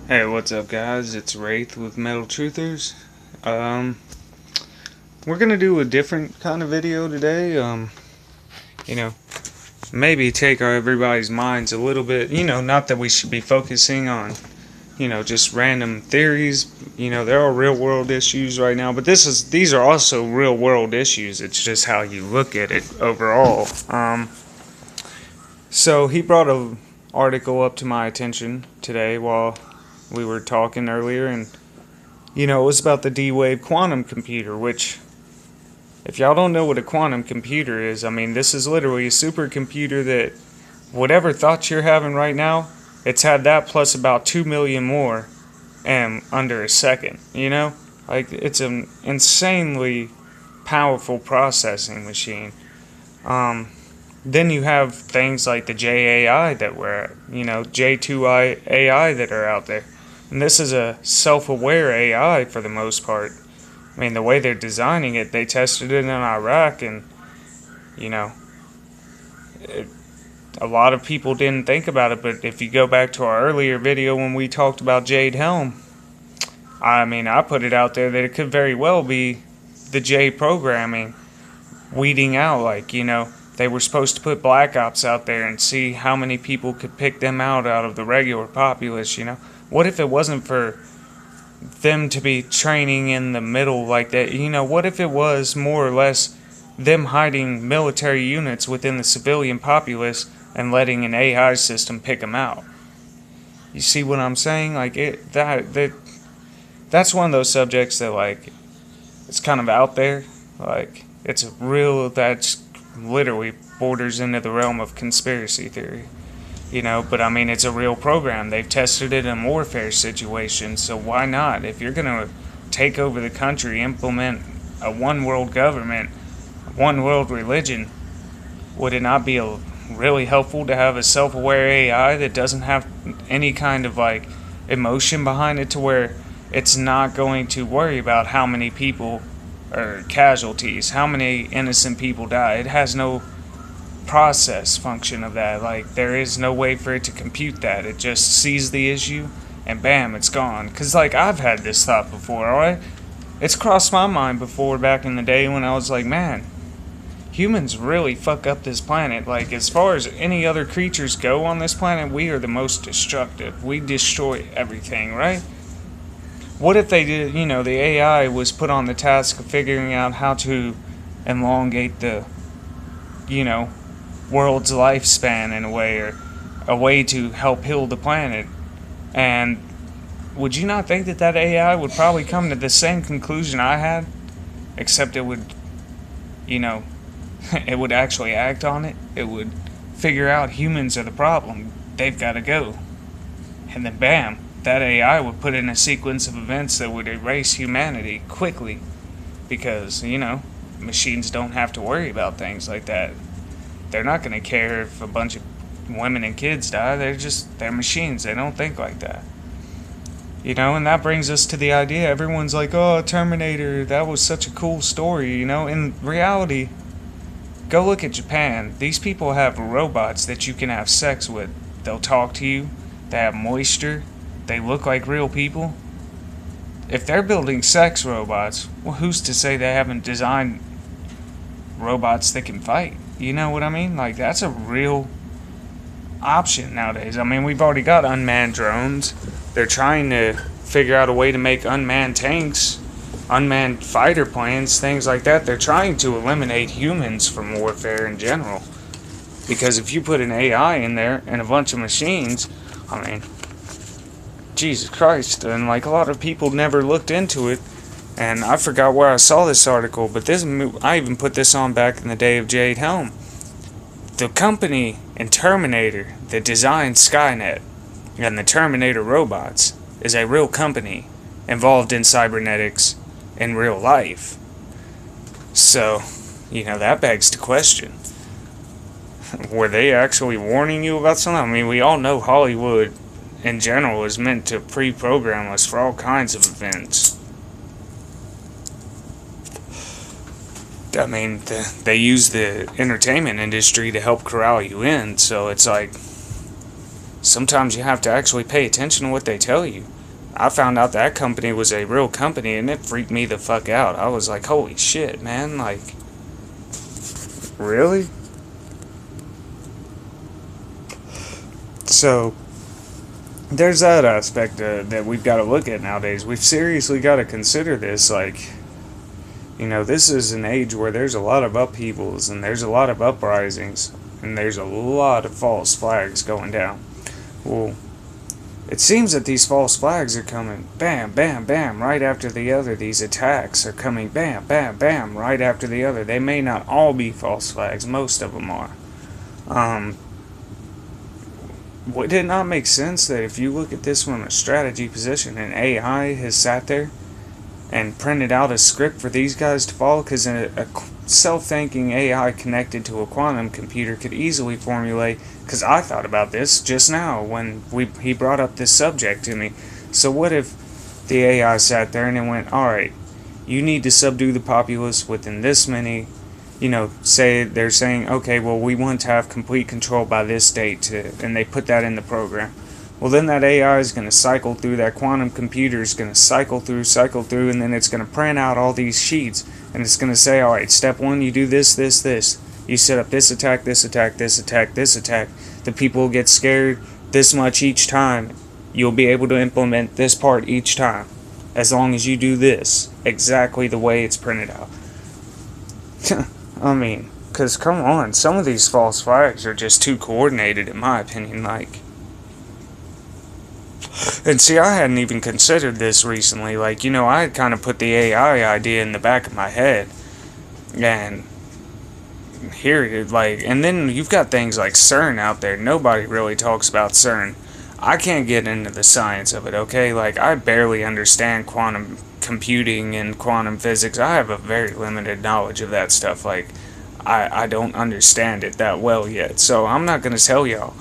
Hey, what's up, guys? It's Wraith with Metal Truthers. Um, we're gonna do a different kind of video today. You know, maybe take everybody's minds a little bit. Not that we should be focusing on, just random theories. There are real world issues right now, but these are also real world issues. It's just how you look at it overall. So he brought an article up to my attention today while we were talking earlier, and it was about the D-Wave quantum computer, which, if y'all don't know what a quantum computer is, I mean, this is literally a supercomputer that whatever thoughts you're having right now, it's had that plus about 2 million more and under a second, Like, it's an insanely powerful processing machine. Then you have things like the JAI that J2I AI that are out there. And this is a self-aware AI for the most part. I mean, the way they're designing it, they tested it in Iraq, and, a lot of people didn't think about it, but if you go back to our earlier video when we talked about Jade Helm, I mean, I put it out there that it could very well be the J programming weeding out, they were supposed to put black ops out there and see how many people could pick them out of the regular populace, What if it wasn't for them to be training in the middle like that? What if it was more or less them hiding military units within the civilian populace and letting an AI system pick them out? You see what I'm saying? That's one of those subjects that, it's kind of out there. It's real, that's literally borders into the realm of conspiracy theory. But I mean, it's a real program. They've tested it in warfare situations, so why not? If you're going to take over the country, implement a one world government, one world religion, would it not be really helpful to have a self-aware AI that doesn't have any kind of emotion behind it, to where it's not going to worry about how many people or casualties, how many innocent people die? It has no process function of that. There is no way for it to compute that. It just sees the issue and bam, it's gone. Because I've had this thought before, alright? It's crossed my mind before back in the day when I was like, man, humans really fuck up this planet. As far as any other creatures go on this planet, we are the most destructive. We destroy everything, right? What if they did, the AI was put on the task of figuring out how to elongate the, world's lifespan in a way, or a way to help heal the planet? And would you not think that AI would probably come to the same conclusion I had, except it would, it would actually act on it? It would figure out humans are the problem, they've got to go, and then bam, that AI would put in a sequence of events that would erase humanity quickly, because, machines don't have to worry about things like that. They're not going to care if a bunch of women and kids die. They're machines. They don't think like that. And that brings us to the idea. Everyone's like, oh, Terminator, that was such a cool story. In reality, go look at Japan. These people have robots that you can have sex with. They'll talk to you. They have moisture. They look like real people. If they're building sex robots, well, who's to say they haven't designed robots that can fight? You know what I mean? That's a real option nowadays. I mean, we've already got unmanned drones. They're trying to figure out a way to make unmanned tanks, unmanned fighter planes, things like that. They're trying to eliminate humans from warfare in general. Because if you put an AI in there and a bunch of machines, I mean, Jesus Christ. And a lot of people never looked into it. And I forgot where I saw this article, but I even put this on back in the day of Jade Helm. The company in Terminator that designed Skynet and the Terminator robots is a real company involved in cybernetics in real life. So, that begs the question. Were they actually warning you about something? I mean, we all know Hollywood in general is meant to pre-program us for all kinds of events. I mean, they use the entertainment industry to help corral you in, so it's sometimes you have to actually pay attention to what they tell you. I found out that company was a real company, and it freaked me the fuck out. I was like, holy shit, man, like, really? So, there's that aspect that we've got to look at nowadays. We've seriously got to consider this, like, this is an age where there's a lot of upheavals, and there's a lot of uprisings, and there's a lot of false flags going down. Well, it seems that these false flags are coming bam, bam, bam, right after the other. These attacks are coming bam, bam, bam, right after the other. They may not all be false flags, most of them are. Would it not make sense that if you look at this from a strategy position, and AI has sat there and printed out a script for these guys to follow? Because a self-thinking AI connected to a quantum computer could easily formulate, because I thought about this just now when he brought up this subject to me. So what if the AI sat there and it went, alright, you need to subdue the populace within this many, say they're saying, okay, well, we want to have complete control by this date, and they put that in the program. Well, then that AI is going to cycle through, that quantum computer is going to cycle through, and then it's going to print out all these sheets, and it's going to say, alright, step 1, you do this, this, this. You set up this attack, this attack, this attack, this attack. The people will get scared this much each time. You'll be able to implement this part each time, as long as you do this exactly the way it's printed out. I mean, because come on, some of these false flags are just too coordinated, in my opinion. Like, and see, I hadn't even considered this recently. Like, I had kind of put the AI idea in the back of my head, and here, like, and then you've got things like CERN out there. Nobody really talks about CERN. I can't get into the science of it, okay? Like, I barely understand quantum computing and quantum physics. I have a very limited knowledge of that stuff. Like, I don't understand it that well yet. So I'm not going to tell y'all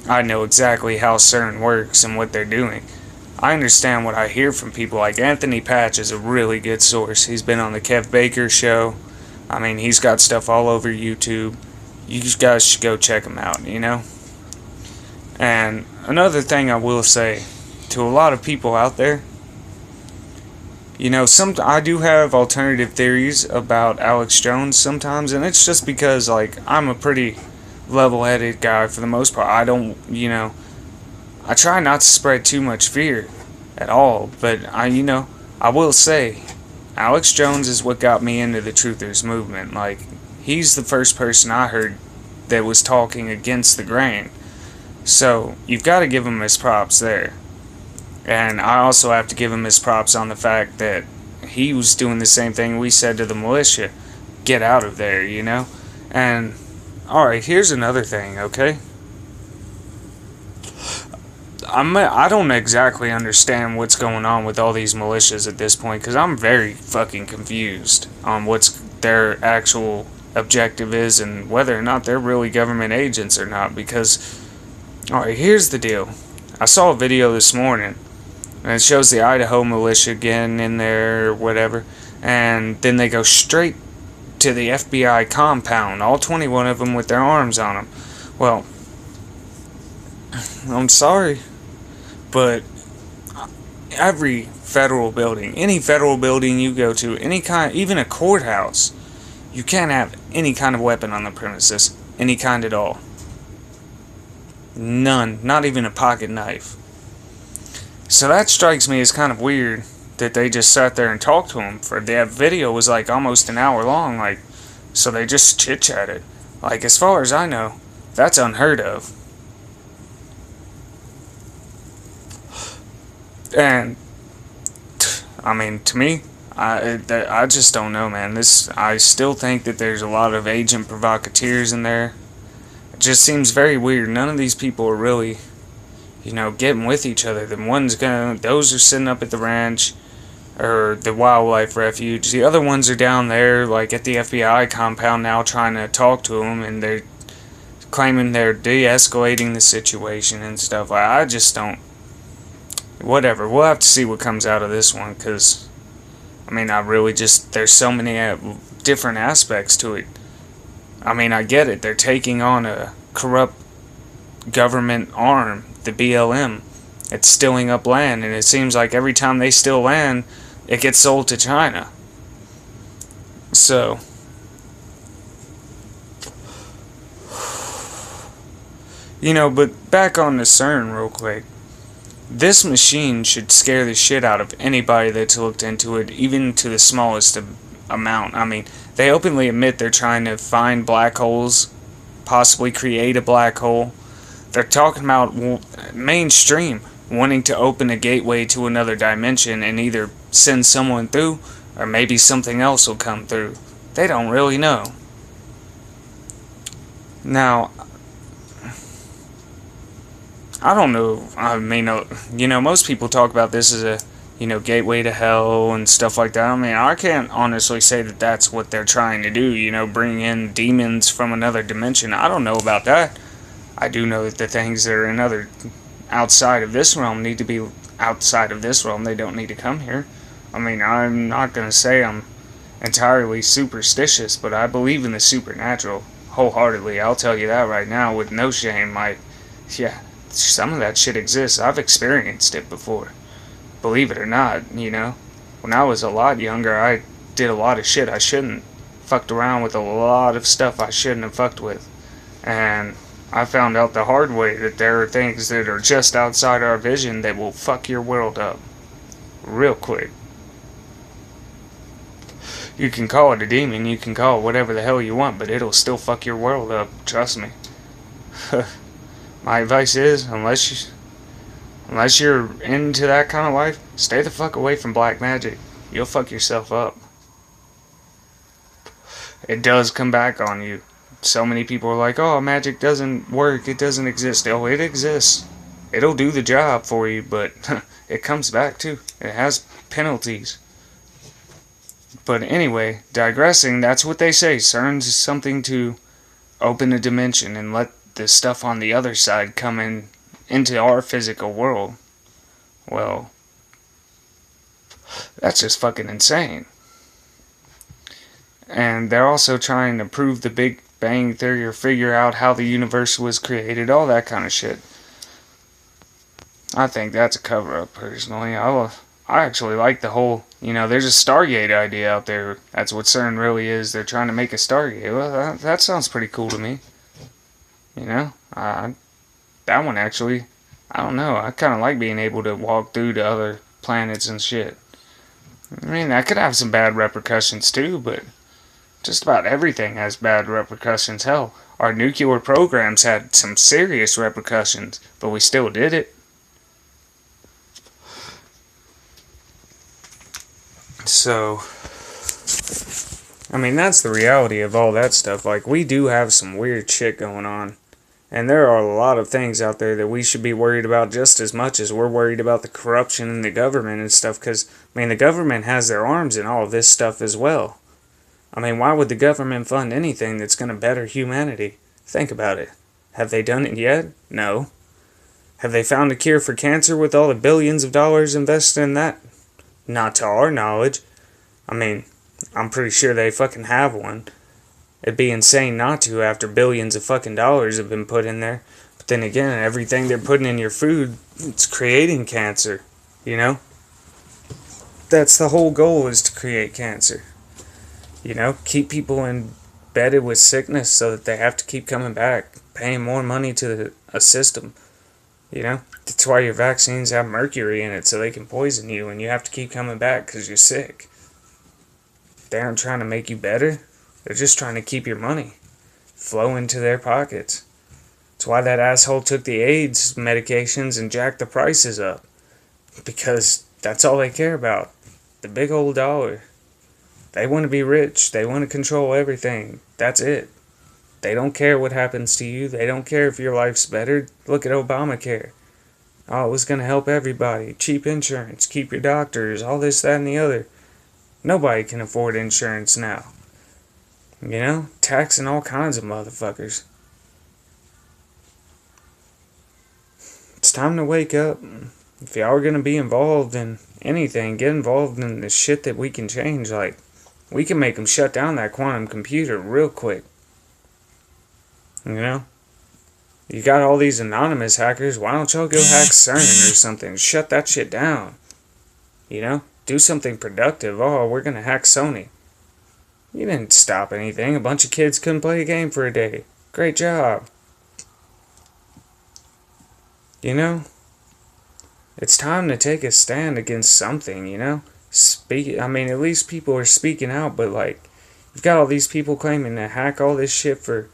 I know exactly how CERN works and what they're doing. I understand what I hear from people. Like Anthony Patch is a really good source. He's been on the Kev Baker show. I mean, he's got stuff all over YouTube. You guys should go check him out, And another thing I will say to a lot of people out there, I do have alternative theories about Alex Jones sometimes, and it's just because, like, I'm a pretty level-headed guy for the most part. I don't, I try not to spread too much fear at all, but I will say, Alex Jones is what got me into the Truthers movement. Like, he's the first person I heard that was talking against the grain. So, you've got to give him his props there. And I also have to give him his props on the fact that he was doing the same thing we said to the militia. Get out of there, And, alright, here's another thing, okay? I don't exactly understand what's going on with all these militias at this point, because I'm very fucking confused on what's their actual objective is and whether or not they're really government agents or not, because, alright, here's the deal. I saw a video this morning, and it shows the Idaho militia getting in there or whatever, and then they go straight to the FBI compound, all 21 of them with their arms on them. Well, I'm sorry, but every federal building, any federal building you go to, any kind, even a courthouse, you can't have any kind of weapon on the premises, any kind at all. None, not even a pocket knife. So that strikes me as kind of weird that they just sat there and talked to him. That video was like almost an hour long, like, so they just chit-chatted. Like, as far as I know, that's unheard of. And, I mean, to me, I just don't know, man. I still think that there's a lot of agent provocateurs in there. It just seems very weird. None of these people are really, getting with each other. Those are sitting up at the ranch or the wildlife refuge. The other ones are down there, like at the FBI compound now, trying to talk to them, and they're claiming they're de-escalating the situation and stuff. I just don't. Whatever. We'll have to see what comes out of this one, because, I mean, there's so many different aspects to it. I mean, I get it. They're taking on a corrupt government arm, the BLM. It's stilling up land, and it seems like every time they still land, it gets sold to China. So, but back on the CERN real quick. This machine should scare the shit out of anybody that's looked into it, even to the smallest amount. I mean, they openly admit they're trying to find black holes, possibly create a black hole. They're talking about mainstream wanting to open a gateway to another dimension and either send someone through or maybe something else will come through. They don't really know. Now, I don't know. I mean, most people talk about this as a, gateway to hell and stuff like that. I mean, I can't honestly say that that's what they're trying to do, bring in demons from another dimension. I don't know about that. I do know that the things that are in outside of this realm need to be outside of this realm. They don't need to come here. I mean, I'm not going to say I'm entirely superstitious, but I believe in the supernatural wholeheartedly. I'll tell you that right now with no shame. Yeah. Some of that shit exists. I've experienced it before. Believe it or not, When I was a lot younger, I did a lot of shit I shouldn't. Fucked around with a lot of stuff I shouldn't have fucked with. And I found out the hard way that there are things that are just outside our vision that will fuck your world up. Real quick. You can call it a demon, you can call it whatever the hell you want, but it'll still fuck your world up. Trust me. My advice is, unless you're into that kind of life, stay the fuck away from black magic. You'll fuck yourself up. It does come back on you. So many people are like, oh, magic doesn't work, it doesn't exist. Oh, it exists. It'll do the job for you, but it comes back too. It has penalties. But anyway, digressing, that's what they say. CERN's something to open a dimension and let the stuff on the other side come into our physical world. Well, that's just fucking insane. And they're also trying to prove the Big Bang Theory or figure out how the universe was created, all that kind of shit. I think that's a cover-up, personally. I actually like the whole, there's a Stargate idea out there. That's what CERN really is. They're trying to make a Stargate. Well, that sounds pretty cool to me. That one actually, I don't know, I kind of like being able to walk through to other planets and shit. I mean, that could have some bad repercussions too, but just about everything has bad repercussions. Hell, our nuclear programs had some serious repercussions, but we still did it. So, I mean, that's the reality of all that stuff. Like, we do have some weird shit going on. And there are a lot of things out there that we should be worried about just as much as we're worried about the corruption in the government and stuff. Because, I mean, the government has their arms in all of this stuff as well. I mean, why would the government fund anything that's going to better humanity? Think about it. Have they done it yet? No. Have they found a cure for cancer with all the billions of dollars invested in that? Not to our knowledge. I mean, I'm pretty sure they fucking have one. It'd be insane not to after billions of fucking dollars have been put in there. But then again, everything they're putting in your food, it's creating cancer. That's the whole goal, is to create cancer. Keep people embedded with sickness so that they have to keep coming back, paying more money to a system. That's why your vaccines have mercury in it, so they can poison you and you have to keep coming back because you're sick. They aren't trying to make you better. They're just trying to keep your money flow into their pockets. That's why that asshole took the AIDS medications and jacked the prices up. Because that's all they care about. The big old dollar. They want to be rich. They want to control everything. That's it. They don't care what happens to you. They don't care if your life's better. Look at Obamacare. Oh, it was going to help everybody. Cheap insurance. Keep your doctors. All this, that, and the other. Nobody can afford insurance now. Taxing all kinds of motherfuckers. It's time to wake up. If y'all are going to be involved in anything, get involved in the shit that we can change. Like, we can make them shut down that quantum computer real quick. You got all these anonymous hackers. Why don't y'all go hack CERN or something? Shut that shit down. You know? Do something productive. Oh, we're gonna hack Sony. You didn't stop anything. A bunch of kids couldn't play a game for a day. Great job. You know? It's time to take a stand against something, you know? I mean, at least people are speaking out, but like, you've got all these people claiming to hack all this shit for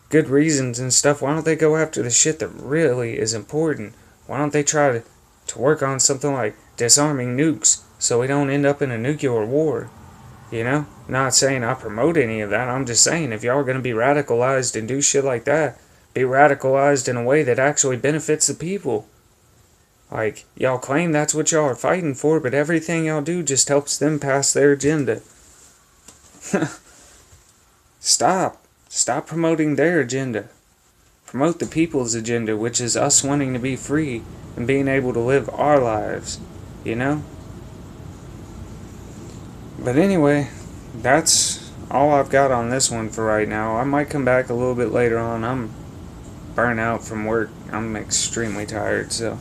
good reasons and stuff. Why don't they go after the shit that really is important? Why don't they try to work on something like disarming nukes so we don't end up in a nuclear war? You know? Not saying I promote any of that. I'm just saying if y'all are going to be radicalized and do shit like that, be radicalized in a way that actually benefits the people. Like, y'all claim that's what y'all are fighting for, but everything y'all do just helps them pass their agenda. Stop. Stop promoting their agenda. Promote the people's agenda, which is us wanting to be free and being able to live our lives. You know? But anyway, that's all I've got on this one for right now. I might come back a little bit later on. I'm burnt out from work. I'm extremely tired, so...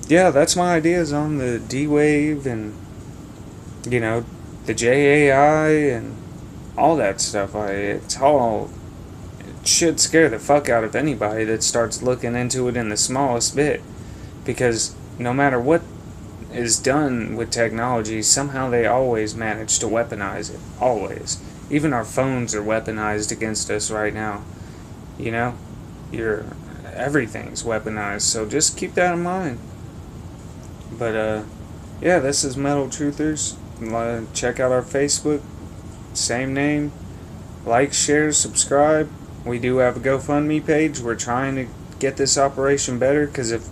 yeah, that's my ideas on the D-Wave and, you know, the JAI and all that stuff. It should scare the fuck out of anybody that starts looking into it in the smallest bit, because no matter what is done with technology, somehow they always manage to weaponize it. Always. Even our phones are weaponized against us right now. You know? Everything's weaponized, so just keep that in mind. But yeah, this is Metal Truthers. Check out our Facebook, same name. Like, share, subscribe. We do have a GoFundMe page. We're trying to get this operation better, because if,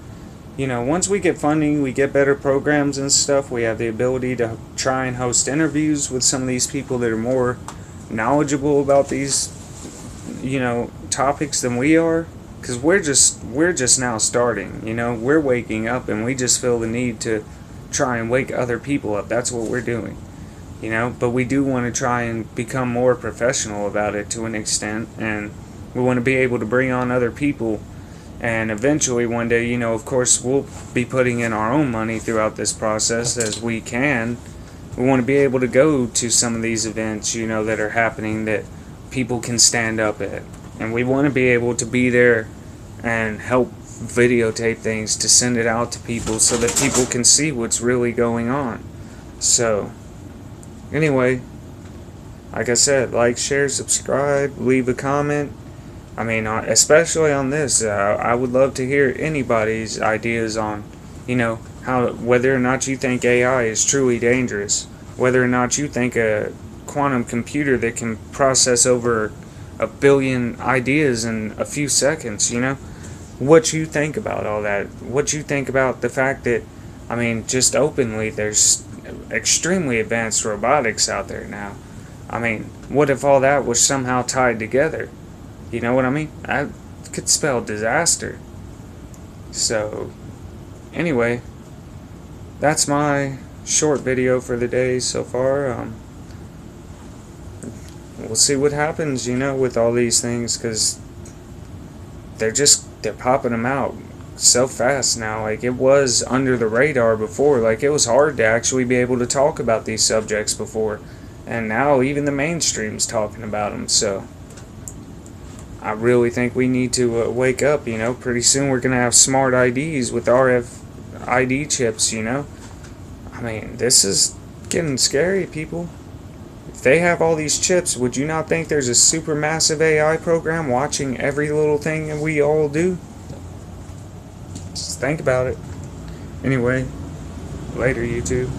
you know, once we get funding, we get better programs and stuff, we have the ability to try and host interviews with some of these people that are more knowledgeable about these, you know, topics than we are. Because we're just now starting, you know, we're waking up and we just feel the need to try and wake other people up. That's what we're doing, you know, but we do want to try and become more professional about it to an extent, and we want to be able to bring on other people, and eventually one day, you know, of course, we'll be putting in our own money throughout this process as we can. We want to be able to go to some of these events, you know, that are happening that people can stand up at. And we want to be able to be there and help videotape things to send it out to people so that people can see what's really going on. So, anyway, like I said, like, share, subscribe, leave a comment. I mean, especially on this, I would love to hear anybody's ideas on, you know, whether or not you think AI is truly dangerous, whether or not you think a quantum computer that can process over a billion ideas in a few seconds, you know, what you think about all that, what you think about the fact that, I mean, just openly, there's extremely advanced robotics out there now. I mean, what if all that was somehow tied together? You know what I mean? That could spell disaster. So, anyway, that's my short video for the day so far. We'll see what happens, you know, with all these things, because they're popping them out so fast now. Like, it was under the radar before. Like, it was hard to actually be able to talk about these subjects before, and now even the mainstream's talking about them. So I really think we need to wake up, you know. Pretty soon we're gonna have smart IDs with RFID chips, you know. I mean, this is getting scary, people. If they have all these chips, would you not think there's a supermassive AI program watching every little thing that we all do? Just think about it. Anyway, later, YouTube.